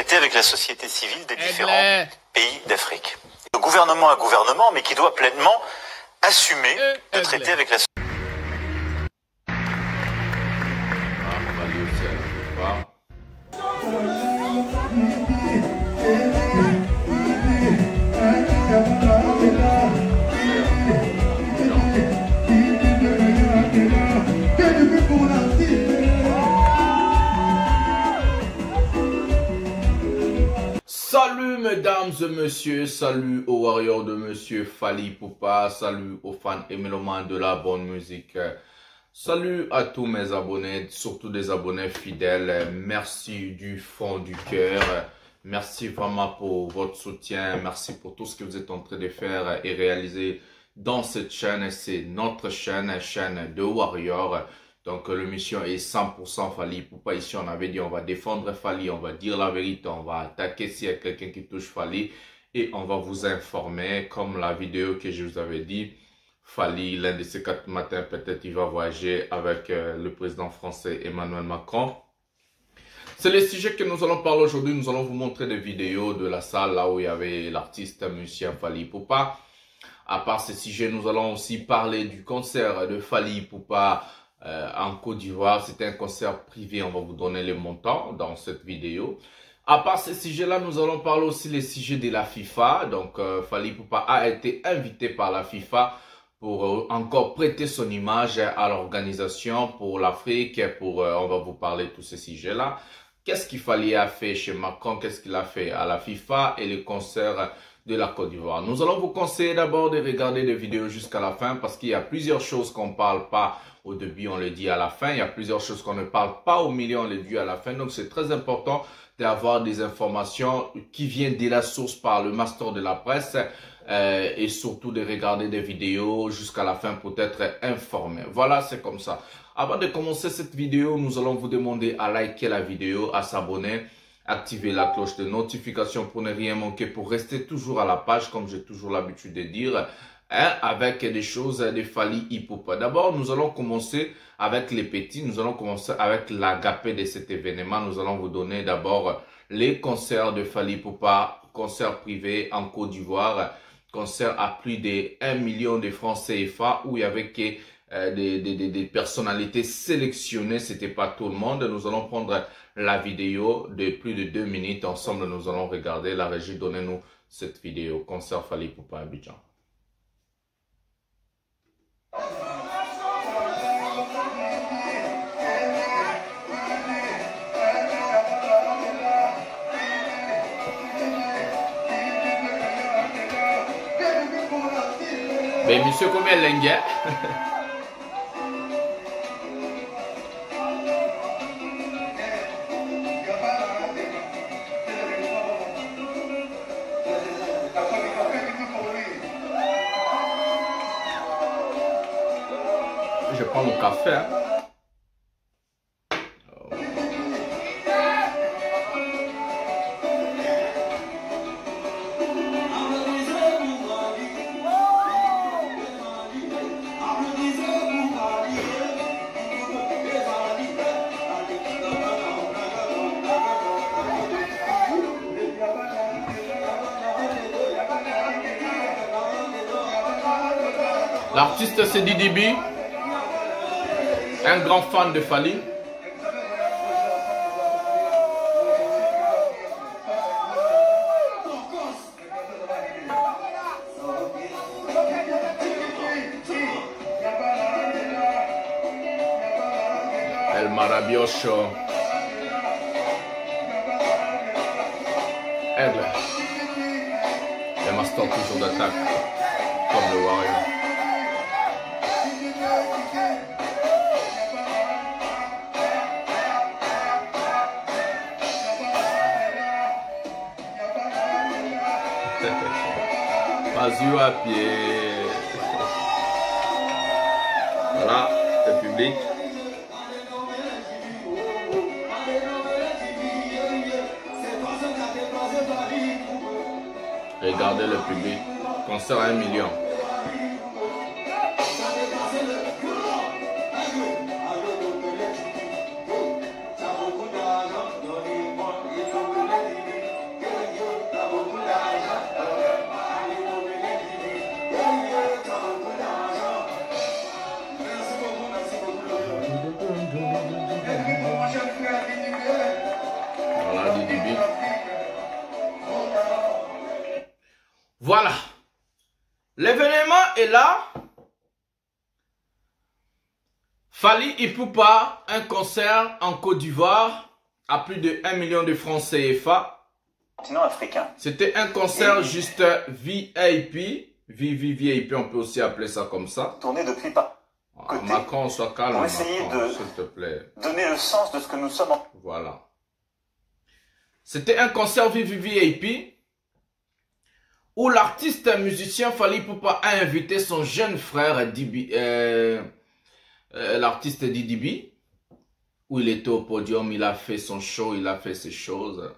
traiter avec la société civile des différents pays d'Afrique. Le gouvernement, un gouvernement, mais qui doit pleinement assumer de traiter avec la société. Salut mesdames et messieurs, salut aux warriors de monsieur Fally Ipupa, salut aux fans et mélomanes de la bonne musique. Salut à tous mes abonnés, surtout des abonnés fidèles. Merci du fond du cœur. Merci vraiment pour votre soutien. Merci pour tout ce que vous êtes en train de faire et réaliser dans cette chaîne. C'est notre chaîne de warriors. Donc, l'émission est 100% Fally Ipupa. Ici, on avait dit on va défendre Fally, on va dire la vérité, on va attaquer s'il y a quelqu'un qui touche Fally et on va vous informer comme la vidéo que je vous avais dit. Fally, l'un de ces 4 matins, peut-être il va voyager avec le président français Emmanuel Macron. C'est le sujet que nous allons parler aujourd'hui. Nous allons vous montrer des vidéos de la salle là où il y avait l'artiste musicien Fally Ipupa. À part ce sujet, nous allons aussi parler du concert de Fally Ipupa en Côte d'Ivoire. C'était un concert privé, on va vous donner les montants dans cette vidéo. À part ce sujet-là, nous allons parler aussi les sujets de la FIFA. Donc, Fally Ipupa a été invité par la FIFA pour encore prêter son image à l'organisation pour l'Afrique. On va vous parler de tous ces sujets-là. Qu'est-ce qu'il Fally a fait chez Macron, qu'est-ce qu'il a fait à la FIFA et le concert de la Côte d'Ivoire. Nous allons vous conseiller d'abord de regarder des vidéos jusqu'à la fin parce qu'il y a plusieurs choses qu'on ne parle pas au début, on le dit à la fin. Il y a plusieurs choses qu'on ne parle pas au milieu, on le dit à la fin. Donc, c'est très important d'avoir des informations qui viennent de la source par le master de la presse et surtout de regarder des vidéos jusqu'à la fin pour être informé. Voilà, c'est comme ça. Avant de commencer cette vidéo, nous allons vous demander à liker la vidéo, à s'abonner, activer la cloche de notification pour ne rien manquer, pour rester toujours à la page, comme j'ai toujours l'habitude de dire, avec des choses de Fally Ipupa. D'abord, nous allons commencer avec les petits, nous allons commencer avec l'agapé de cet événement. Nous allons vous donner d'abord les concerts de Fally Ipupa, concerts privés en Côte d'Ivoire, concert à plus de 1 million de francs CFA où il y avait que des personnalités sélectionnées, c'était pas tout le monde. Nous allons prendre la vidéo de plus de 2 minutes. Ensemble, nous allons regarder. La régie, donnez-nous cette vidéo. Concert Fally Ipupa à Abidjan. Mais monsieur, combien l'engue? Je prends mon café. Hein. L'artiste c'est Didi B, un grand fan de Fally. El Marabioso. Aigle. Le master toujours d'attaque, comme le Warrior. Vas-y à pied. Voilà, le public. Regardez le public. Concert à 1 million. Voilà. L'événement est là. Fally Ipupa, un concert en Côte d'Ivoire à plus de 1 million de francs CFA. Continent africain. C'était un concert juste VIP. VIP, on peut aussi appeler ça comme ça. Tourné depuis pas. Macron, sois calme. Pour essayer Macron, s'il te plaît. Donner le sens de ce que nous sommes. Voilà. C'était un concert VIP où l'artiste musicien Fally Ipupa a invité son jeune frère l'artiste DDB, où il était au podium, il a fait son show, il a fait ses choses.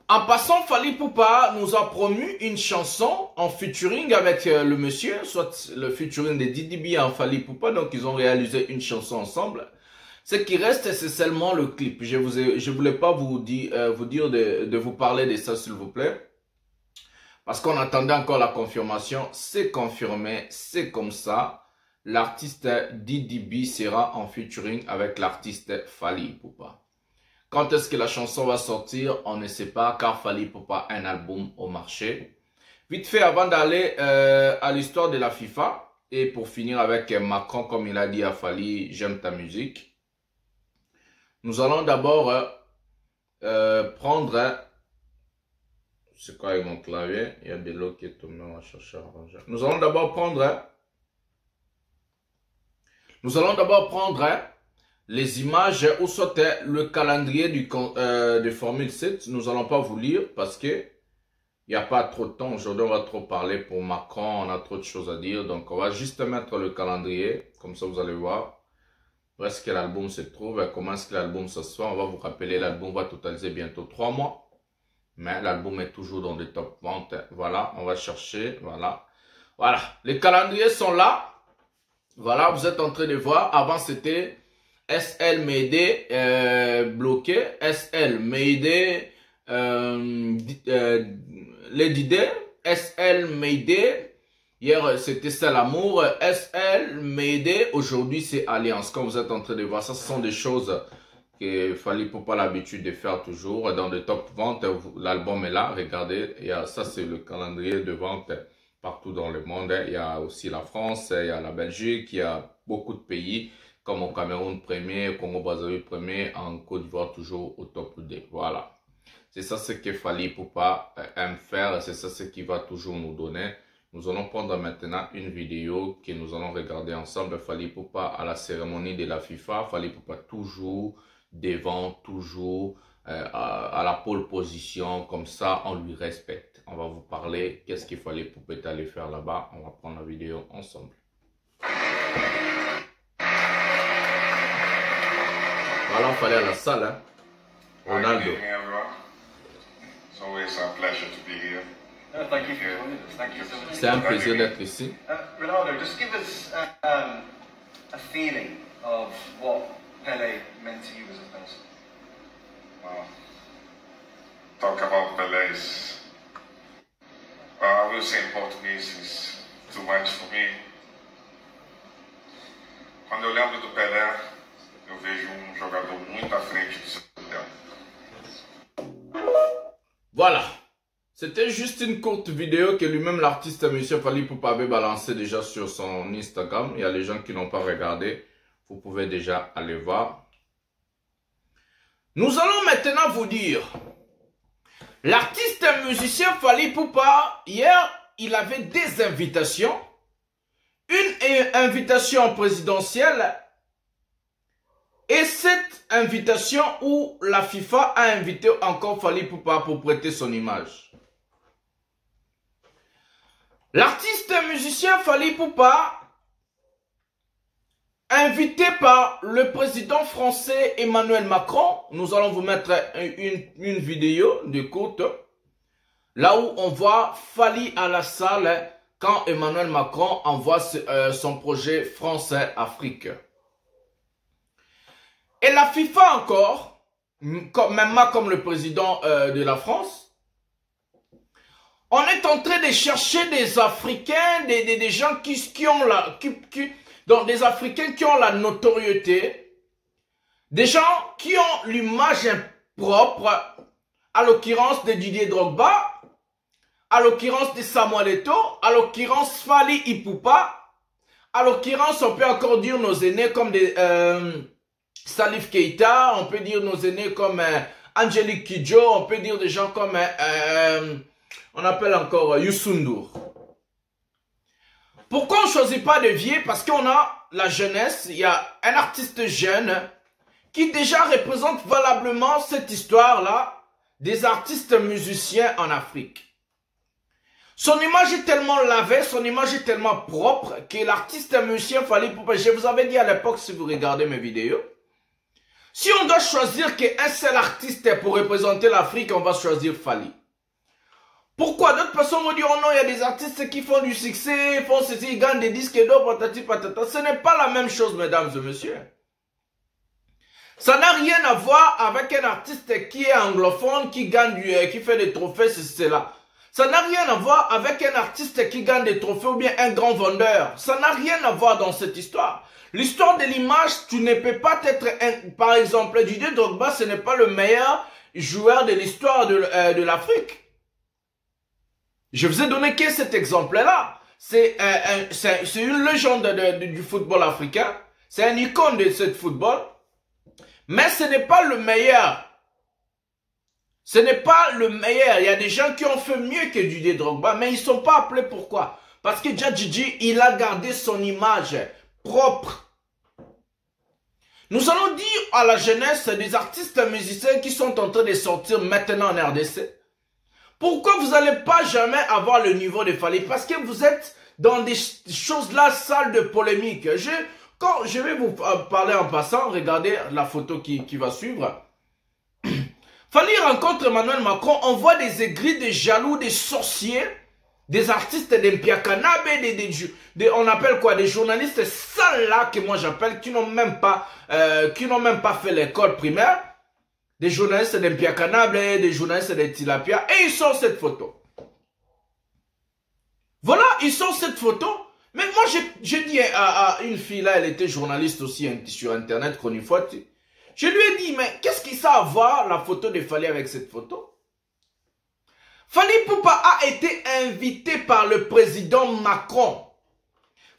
En passant, Fally Ipupa nous a promu une chanson en featuring avec le monsieur, soit le featuring de DDB en Fally Ipupa, donc ils ont réalisé une chanson ensemble. Ce qui reste, c'est seulement le clip. Je voulais pas vous dire de vous parler de ça, s'il vous plaît. Parce qu'on attendait encore la confirmation. C'est confirmé, c'est comme ça. L'artiste DDB sera en featuring avec l'artiste Fally Ipupa. Quand est-ce que la chanson va sortir? On ne sait pas, car Fally Ipupa a un album au marché. Vite fait, avant d'aller à l'histoire de la FIFA, et pour finir avec Macron, comme il a dit à Fally, j'aime ta musique. Nous allons d'abord prendre... C'est quoi avec mon clavier? Il y a de l'eau qui est tombée, on va chercher à ranger. Nous allons d'abord prendre les images ou soit le calendrier de Formule 7. Nous n'allons pas vous lire parce que il n'y a pas trop de temps. Aujourd'hui, on va trop parler pour Macron. On a trop de choses à dire. Donc, on va juste mettre le calendrier. Comme ça, vous allez voir où est-ce que l'album se trouve. Comment est-ce que l'album se fait. On va vous rappeler, l'album va totaliser bientôt 3 mois. Mais l'album est toujours dans des top ventes. Voilà, on va chercher. Voilà. Voilà. Les calendriers sont là. Voilà, vous êtes en train de voir. Avant, c'était SL Mayday bloqué. SL Mayday Lady Day. SL Mayday. Hier, c'était ça l'amour. SL Mayday. Aujourd'hui, c'est Alliance. Comme vous êtes en train de voir, ça, ce sont des choses qu'il fallait pour pas l'habitude de faire toujours. Dans des top ventes, l'album est là. Regardez, ça, c'est le calendrier de vente partout dans le monde. Il y a aussi la France, il y a la Belgique, il y a beaucoup de pays, comme au Cameroun premier, Congo-Brazzaville premier, en Côte d'Ivoire toujours au top 2. Voilà. C'est ça ce qu'il fallait pour pas aime faire, c'est ça ce qu'il va toujours nous donner. Nous allons prendre maintenant une vidéo que nous allons regarder ensemble. Fally Ipupa à la cérémonie de la FIFA. Fally Ipupa toujours devant, toujours à la pole position. Comme ça, on lui respecte. On va vous parler qu'est-ce qu'il fallait pour aller faire là-bas. On va prendre la vidéo ensemble. Voilà, on fallait à la salle. Hein. Ronaldo. C'est un plaisir d'être ici. Ronaldo, just give us a feeling of what Pelé meant to you as a person. Wow. Talk about Pelé is, I will say in Portuguese, is too much for me. Quando eu lembro do Pelé, eu vejo jogador muito à frente do seu tempo. Voilà. C'était juste une courte vidéo que lui-même l'artiste monsieur Fally Ipupa avait balancé déjà sur son Instagram. Il y a les gens qui n'ont pas regardé. Vous pouvez déjà aller voir. Nous allons maintenant vous dire. L'artiste musicien Fally Ipupa, hier, il avait des invitations. Une invitation présidentielle. Et cette invitation où la FIFA a invité encore Fally Ipupa pour prêter son image. L'artiste musicien Fally Ipupa, invité par le président français Emmanuel Macron, nous allons vous mettre une vidéo de courte, là où on voit Fally à la salle quand Emmanuel Macron envoie son projet France-Afrique. Et la FIFA encore, même comme le président de la France, on est en train de chercher des Africains, des gens qui ont donc des Africains qui ont la notoriété, des gens qui ont l'image propre, à l'occurrence de Didier Drogba, à l'occurrence de Samuel Eto'o, à l'occurrence Fally Ipupa, à l'occurrence on peut encore dire nos aînés comme des Salif Keita, on peut dire nos aînés comme Angélique Kidjo, on peut dire des gens comme on appelle encore Youssou N'Dour. Pourquoi on ne choisit pas de vieux? Parce qu'on a la jeunesse, il y a un artiste jeune qui déjà représente valablement cette histoire-là des artistes musiciens en Afrique. Son image est tellement lavée, son image est tellement propre que l'artiste musicien Fally Ipupa, je vous avais dit à l'époque si vous regardez mes vidéos, si on doit choisir qu'un seul artiste pour représenter l'Afrique, on va choisir Fally. Pourquoi? D'autres personnes vont dire, oh non, il y a des artistes qui font du succès, font ceci, ils gagnent des disques d'or, patati patata. Ce n'est pas la même chose, mesdames et messieurs. Ça n'a rien à voir avec un artiste qui est anglophone, qui gagne qui fait des trophées, c'est là. Ça n'a rien à voir avec un artiste qui gagne des trophées ou bien un grand vendeur. Ça n'a rien à voir dans cette histoire. L'histoire de l'image, tu ne peux pas être par exemple, Didier Drogba, ce n'est pas le meilleur joueur de l'histoire de l'Afrique. Je vous ai donné que cet exemple-là. C'est une légende du football africain. C'est un icône de ce football. Mais ce n'est pas le meilleur. Ce n'est pas le meilleur. Il y a des gens qui ont fait mieux que Didier Drogba, mais ils ne sont pas appelés. Pourquoi? Parce que Djadjidji, il a gardé son image propre. Nous allons dire à la jeunesse des artistes musiciens qui sont en train de sortir maintenant en RDC. Pourquoi vous n'allez pas jamais avoir le niveau de Fally? Parce que vous êtes dans des choses là, sales de polémique. Quand je vais vous parler en passant, regardez la photo qui va suivre. Fally rencontre Emmanuel Macron, on voit des aigris, des jaloux, des sorciers, des artistes d'Impiakanabe, on appelle quoi, des journalistes sales là, que moi j'appelle, qui n'ont même pas fait l'école primaire. Des journalistes d'Impiakanabe, des journalistes de Tilapia, et ils sortent cette photo. Voilà, ils sortent cette photo. Mais moi, j'ai dit à une fille là, elle était journaliste aussi sur Internet, une fois. Je lui ai dit, mais qu'est-ce qui ça a à voir la photo de Fally avec cette photo? Fally Ipupa a été invité par le président Macron.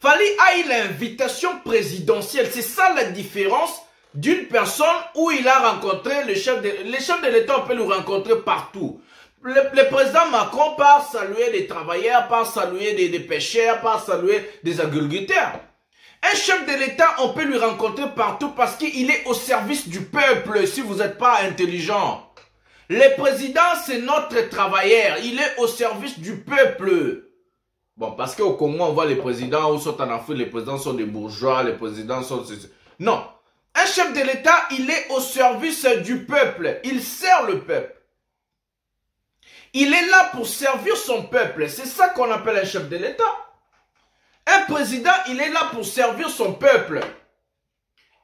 Fally a eu l'invitation présidentielle. C'est ça la différence d'une personne où il a rencontré le chef de l'État, on peut le rencontrer partout. Le président Macron part saluer des travailleurs, part saluer des pêcheurs, part saluer des agriculteurs. Un chef de l'État, on peut lui rencontrer partout parce qu'il est au service du peuple si vous n'êtes pas intelligent. Le président, c'est notre travailleur. Il est au service du peuple. Bon, parce qu'au Congo, on voit les présidents, ou sont en Afrique, les présidents sont des bourgeois, les présidents sont... Non. Un chef de l'État, il est au service du peuple. Il sert le peuple. Il est là pour servir son peuple. C'est ça qu'on appelle un chef de l'État. Un président, il est là pour servir son peuple.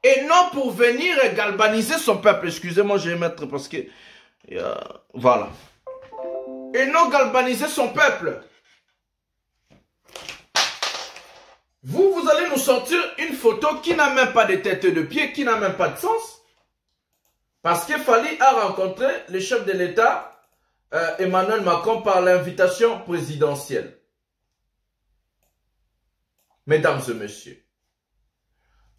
Et non pour venir galvaniser son peuple. Excusez-moi, je vais mettre parce que... voilà. Et non galvaniser son peuple. Vous allez nous sortir une photo qui n'a même pas de tête et de pied, qui n'a même pas de sens. Parce que Fally a rencontré le chef de l'État, Emmanuel Macron, par l'invitation présidentielle. Mesdames et messieurs,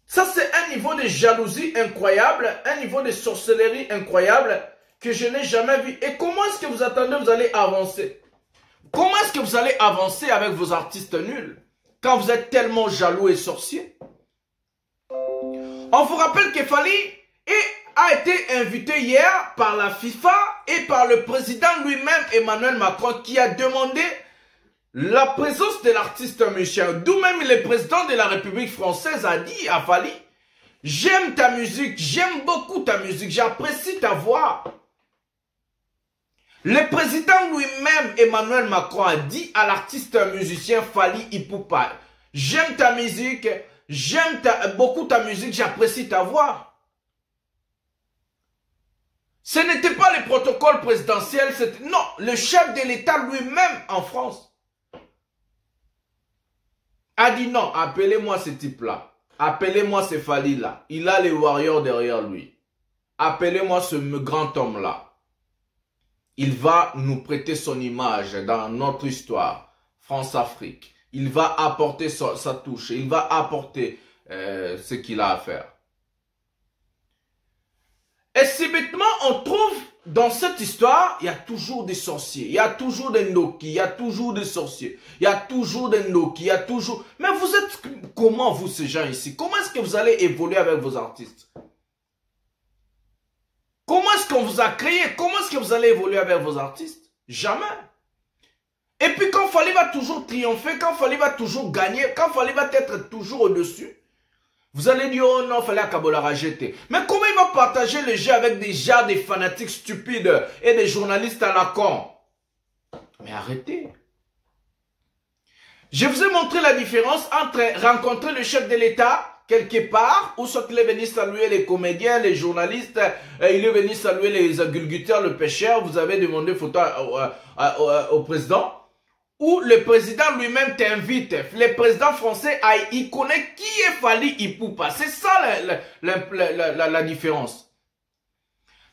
ça c'est un niveau de jalousie incroyable, un niveau de sorcellerie incroyable que je n'ai jamais vu. Et comment est-ce que vous attendez, vous allez avancer? Comment est-ce que vous allez avancer avec vos artistes nuls quand vous êtes tellement jaloux et sorciers? On vous rappelle que Fally a été invité hier par la FIFA et par le président lui-même, Emmanuel Macron, qui a demandé la présence de l'artiste musicien. D'où même le président de la République française a dit à Fally, j'aime ta musique, j'aime beaucoup ta musique, j'apprécie ta voix. Le président lui-même, Emmanuel Macron, a dit à l'artiste musicien Fally Ipupa, j'aime ta musique, j'aime beaucoup ta musique, j'apprécie ta voix. Ce n'était pas le protocole présidentiel, non, le chef de l'État lui-même en France a dit non, appelez-moi ce type-là, appelez-moi ce Fally-là, il a les warriors derrière lui, appelez-moi ce grand homme-là. il va nous prêter son image dans notre histoire, France-Afrique. Il va apporter sa touche, il va apporter ce qu'il a à faire. Et subitement, on trouve dans cette histoire, il y a toujours des sorciers, il y a toujours des Ndoki, il y a toujours des sorciers, il y a toujours des Ndoki, il y a toujours... Mais vous êtes comment, vous, ces gens ici? Comment est-ce que vous allez évoluer avec vos artistes? Comment est-ce qu'on vous a créé? Comment est-ce que vous allez évoluer avec vos artistes? Jamais. Et puis quand Fally va toujours triompher, quand Fally va toujours gagner, quand Fally va être toujours au-dessus, vous allez dire, oh non, Fally Akabola a jeté. Mais comment il va partager le jeu avec des fanatiques stupides et des journalistes à la con? Mais arrêtez. Je vous ai montré la différence entre rencontrer le chef de l'État quelque part, ou soit il est venu saluer les comédiens, les journalistes, il est venu saluer les agriculteurs, le pêcheur, vous avez demandé photo au président, ou le président lui-même t'invite. Le président français, il connaît qui est Fally Ipupa. C'est ça la différence.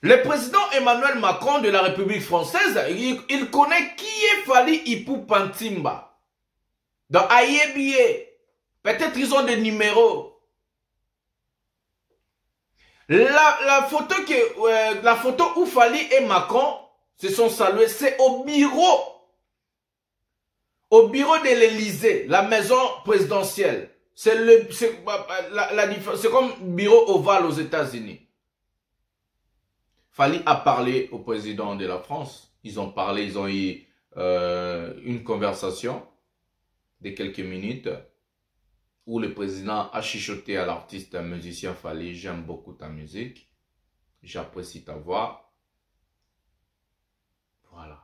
Le président Emmanuel Macron de la République française, il connaît qui est Fally Ipupa Ntimba. Dans Ayebiye, peut-être ils ont des numéros. La photo où Fally et Macron se sont salués, c'est au bureau de l'Élysée, la maison présidentielle. C'est comme bureau ovale aux États-Unis. Fally a parlé au président de la France. Ils ont parlé, ils ont eu une conversation de quelques minutes où le président a chuchoté à l'artiste, un musicien Fally, j'aime beaucoup ta musique, j'apprécie ta voix. Voilà.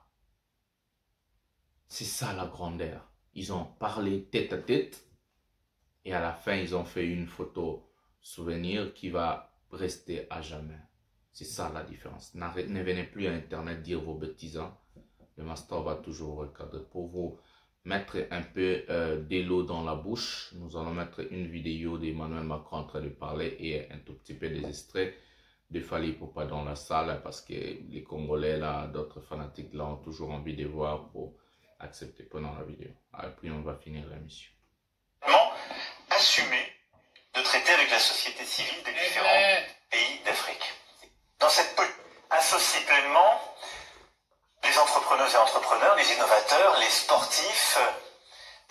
C'est ça la grandeur. Ils ont parlé tête à tête et à la fin, ils ont fait une photo souvenir qui va rester à jamais. C'est ça la différence. Ne venez plus à Internet dire vos bêtises. Hein. Le master va toujours recadrer. Pour vous mettre un peu d'élo dans la bouche, nous allons mettre une vidéo d'Emmanuel Macron en train de parler et un tout petit peu des extraits de Fally Ipupa dans la salle parce que les Congolais, là, d'autres fanatiques, là, ont toujours envie de voir pour accepter pendant la vidéo. Et puis on va finir la mission. Assumer de traiter avec la société civile des différents pays d'Afrique. Dans cette politique, associe pleinement les entrepreneuses et entrepreneurs, les innovateurs, les sportifs,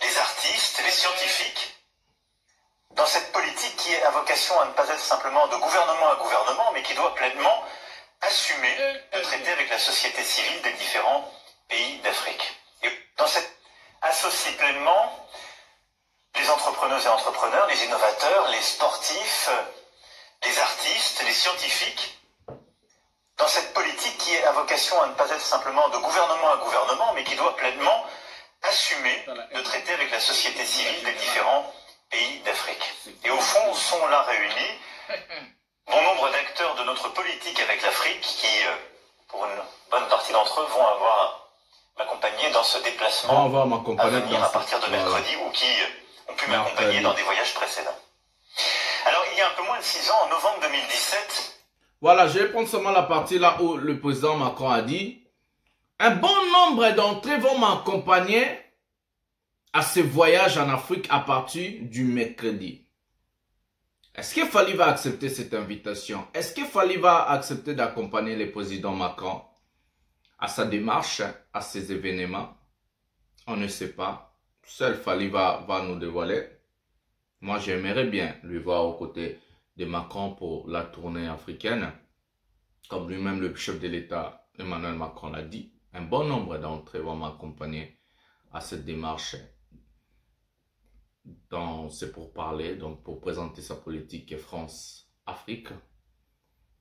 les artistes, les scientifiques. Dans cette politique qui a vocation à ne pas être simplement de gouvernement à gouvernement, mais qui doit pleinement assumer de traiter avec la société civile des différents pays d'Afrique. Et dans cette associe pleinement les entrepreneuses et entrepreneurs, les innovateurs, les sportifs, les artistes, les scientifiques. Dans cette politique qui a vocation à ne pas être simplement de gouvernement à gouvernement, mais qui doit pleinement assumer de traiter avec la société civile des différents pays d'Afrique. Et au fond, sont là réunis bon nombre d'acteurs de notre politique avec l'Afrique qui, pour une bonne partie d'entre eux, vont m'accompagner dans ce déplacement à venir à partir de mercredi ou qui ont pu m'accompagner dans des voyages précédents. Alors, il y a un peu moins de 6 ans, en novembre 2017... Voilà, je vais prendre seulement la partie là où le président Macron a dit « Un bon nombre d'entre eux vont m'accompagner à ce voyage en Afrique à partir du mercredi. » Est-ce que Fally va accepter cette invitation? Est-ce que Fally va accepter d'accompagner le président Macron à sa démarche, à ces événements? On ne sait pas. Seul Fally va nous dévoiler. Moi, j'aimerais bien lui voir aux côtés de Macron pour la tournée africaine. Comme lui-même, le chef de l'État, Emmanuel Macron, l'a dit. Un bon nombre d'entre eux vont m'accompagner à cette démarche c'est pour parler, donc pour présenter sa politique France-Afrique.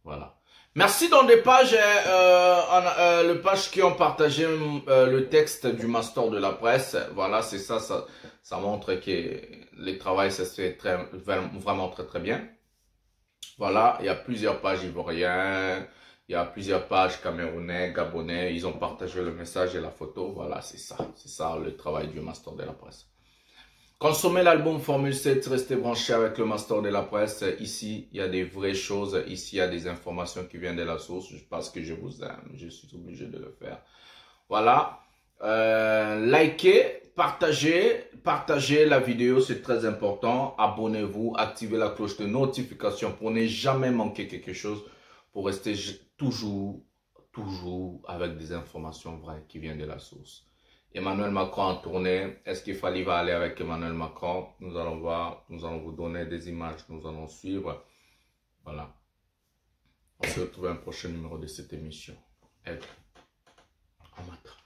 Voilà. Merci dans des pages, les pages qui ont partagé le texte du master de la presse. Voilà, c'est ça, ça montre que le travail ça se fait vraiment très bien. Voilà, il y a plusieurs pages ivoiriennes, il y a plusieurs pages camerounais, gabonais, ils ont partagé le message et la photo. Voilà, c'est ça le travail du master de la presse. Consommez l'album Formule 7, restez branchés avec le Master de la presse. Ici, il y a des vraies choses. Ici, il y a des informations qui viennent de la source. Parce que je vous aime, je suis obligé de le faire. Voilà. Likez, partagez la vidéo, c'est très important. Abonnez-vous, activez la cloche de notification pour ne jamais manquer quelque chose. Pour rester toujours avec des informations vraies qui viennent de la source. Emmanuel Macron en tournée. Est-ce qu'il fallait aller avec Emmanuel Macron? Nous allons voir. Nous allons vous donner des images. Nous allons suivre. Voilà. On se retrouve à un prochain numéro de cette émission. En matin.